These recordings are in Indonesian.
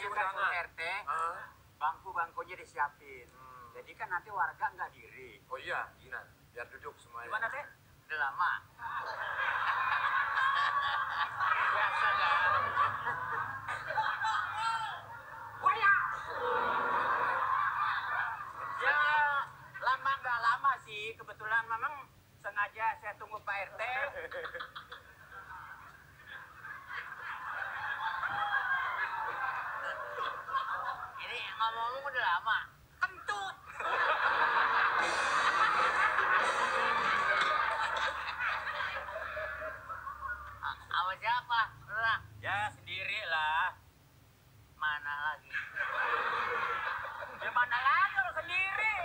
Saya kasih RT, bangku-bangkunya disiapin. Jadi kan nanti warga nggak diri. Oh iya, gini. Biar duduk semuanya. Gimana, Teh? Udah lama. Biasa dah. Waya! Ya, lama nggak lama sih. Kebetulan memang sengaja saya tunggu Pak RT. Ini ngomong-ngomong udah lama. Kentut! Sama siapa? Lurah? Ya, sendiri lah. Mana lagi? Ya mana lagi lo sendiri?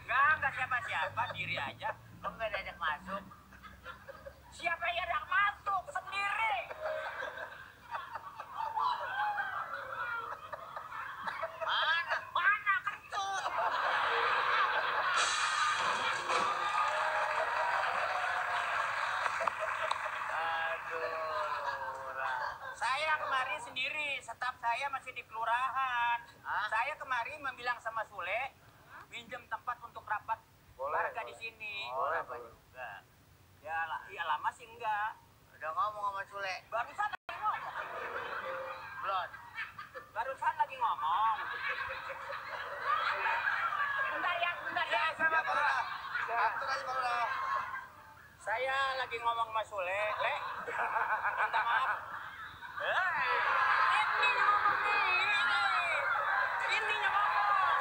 Enggak siapa-siapa, diri aja. Lo nggak diajak masuk? Siapa yang ada masuk sendiri? Mana kentut? Aduh, Lurah. Saya kemarin sendiri, staf saya masih di kelurahan. Hah? Saya kemarin membilang sama Sule, minjem tempat untuk rapat warga di sini. Boleh, apa juga. Ya lama sih enggak. Udah ngomong sama Sule? Barusan lagi ngomong. Belum. Barusan lagi ngomong. Bentar ya. Sama Pak. Atur aja, Pak Lurah. Saya lagi ngomong sama Sule, Le. Minta maaf. Ini ngomong nih. Ini ngomong.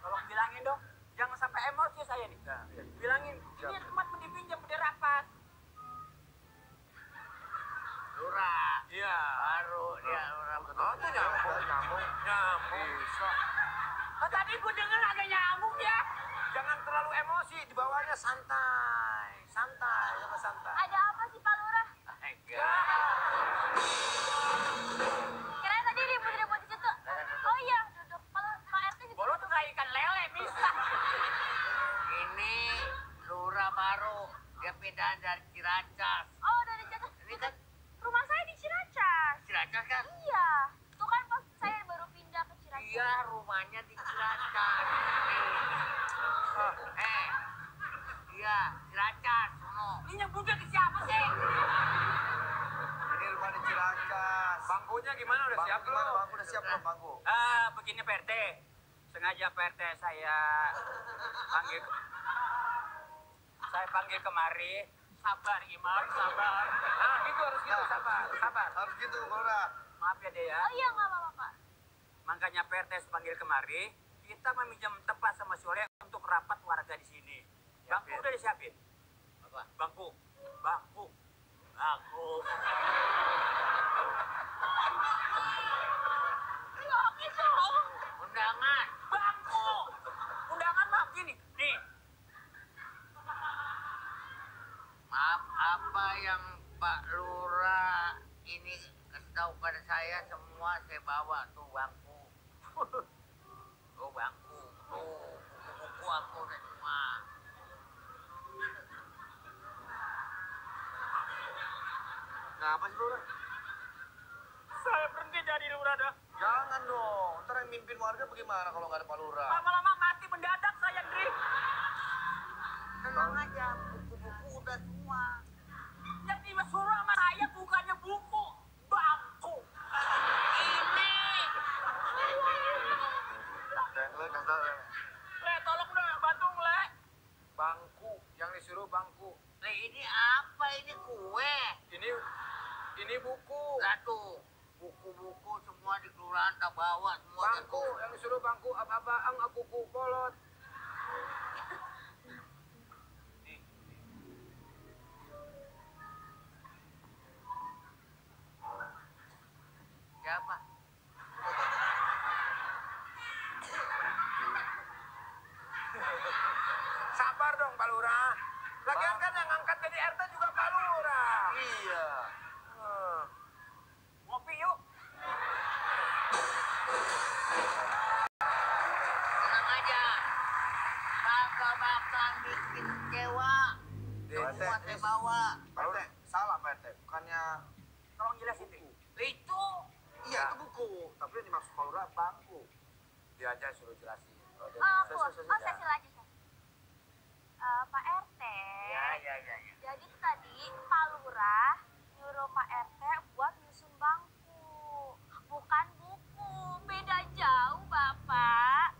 Tolong bilangin dong, jangan sampai emosi saya nih. Bilangin, ini tempat mau dipinjam, udah rapat. Lurah. Iya. Baru dia Lurah. Ada nyambung. Bisa. Oh, tadi gue denger ada nyamuk ya. Jangan terlalu emosi, dibawanya santai. Santai, sama santai. Ada apa sih Pak Lurah? Enggak. Kirain tadi ribut-ribut di situ. Oh iya, duduk. Kalau Pak RT gitu. Bolo tuh kayak ikan lele, bisa. Ini Lurah baru. Dia pindahan dari Ciracas. Oh, dari jatuh. Ini kan Rumah saya di Ciracas. Ciracas kan? Iya. Tuh kan pas saya baru pindah ke Ciracas. Iya, rumahnya di Ciracas. Iya, Ciracas. Sono. Ini nyebutnya ke siapa sih? Ini rumah di Ciracas. Bangkunya gimana, udah siap Gimana, belum? bangku udah siap belum, bangku? Begini Pak RT. Sengaja Pak RT saya panggil kemari. Sabar Imam, sabar. Gitu harus gitu, sabar. Harus gitu, Pak Lurah. Maaf ya Dea. Oh iya, nggak apa-apa Pak. Makanya Pak RT panggil kemari. Kita meminjam tempat sama Sule untuk rapat warga di sini. Bangku udah disiapin. Apa? Bangku. Nggak gitu. Undangan. Bangku. Undangan mah gini. Nih. Maaf, apa yang Pak Lurah ini kasih tahu pada saya semua saya bawa tuh bangku. Tuh bangku, tuh buku-buku aku udah semua. Kenapa sih, Lurah? Saya berhenti jadi lurah dah. Jangan dong. Ntar yang mimpin warga bagaimana kalau nggak ada Pak Lurah? Lama-lama mati mendadak saya, Dri. Tenang aja, buku-buku udah semua. Yang disuruh sama saya bukannya buku, bangku. Ini. Le, tolong dong, bantu Le. Bangku, yang disuruh bangku. Nah, ini apa? Ini kue. Ini buku. Satu, buku-buku semua di kelurahan tak bawa semua. Bangku, yang disuruh bangku apa-apaan aku kolot. Siapa? Sabar dong Pak Lurah. Lagian kan yang angkat jadi RT juga Pak Lurah. Iya. Ngopi yuk. Tenang aja. bawa. Pak RT, salah Pak RT. Bukannya Tolong jelasin deh. Itu. iya itu buku, tapi yang dimaksud Pak Lurah bangku. Dia aja suruh jelasin. Saya aja. Pak RT. Ya. Jadi tadi Pak Lurah nyuruh Pak RT buat nyusun bangku, bukan buku. Beda jauh, Bapak.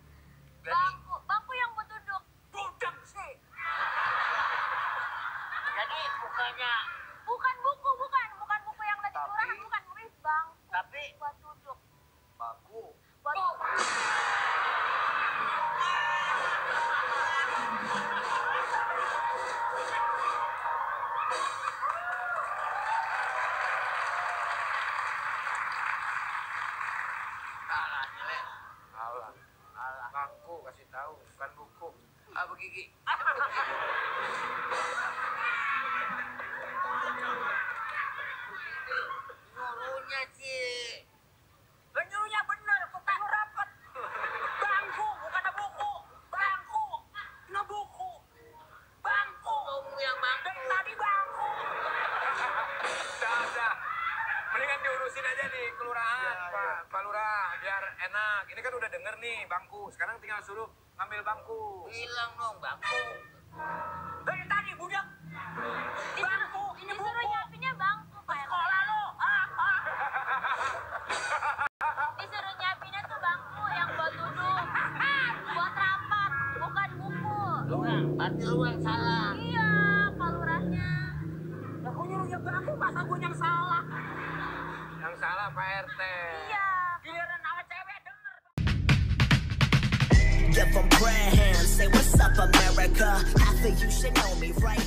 Bangku yang buat duduk. Duduk sih. Jadi bukannya. Bukan buku yang tadi kelurahan, bukan bangku. Tapi Buat duduk. Bangku. Buat salah jelek. Alah. Bangku kasih tahu, bukan buku. Apa gigi? Nyuruhnya sih. Penyuruhnya bener, kok tahu rapat. Bangku, bukan buku. Bangku, no buku. Bangku. Kamu yang bangku. Dari tadi bangku. Udah. Mendingan diurusin aja di kelurahan, Pak Lurah, biar enak. Ini kan udah denger nih bangku. Sekarang tinggal suruh ngambil bangku. Bilang dong bangku. Dari tadi budak. Bangku, ini disuruh buku. nyiapinnya bangku, Pak RT. Sekolah lo. Disuruh nyiapinnya tuh bangku yang buat duduk. Buat rapat, bukan buku. Berarti lu yang salah. Iya, Pak Lurahnya. Aku nyuruhnya bangku, masa gue yang salah. Yang salah Pak RT. Iya. Giliran sama cewek denger. Yeah, from Brand, say what's up, America. Half of you should know me, right?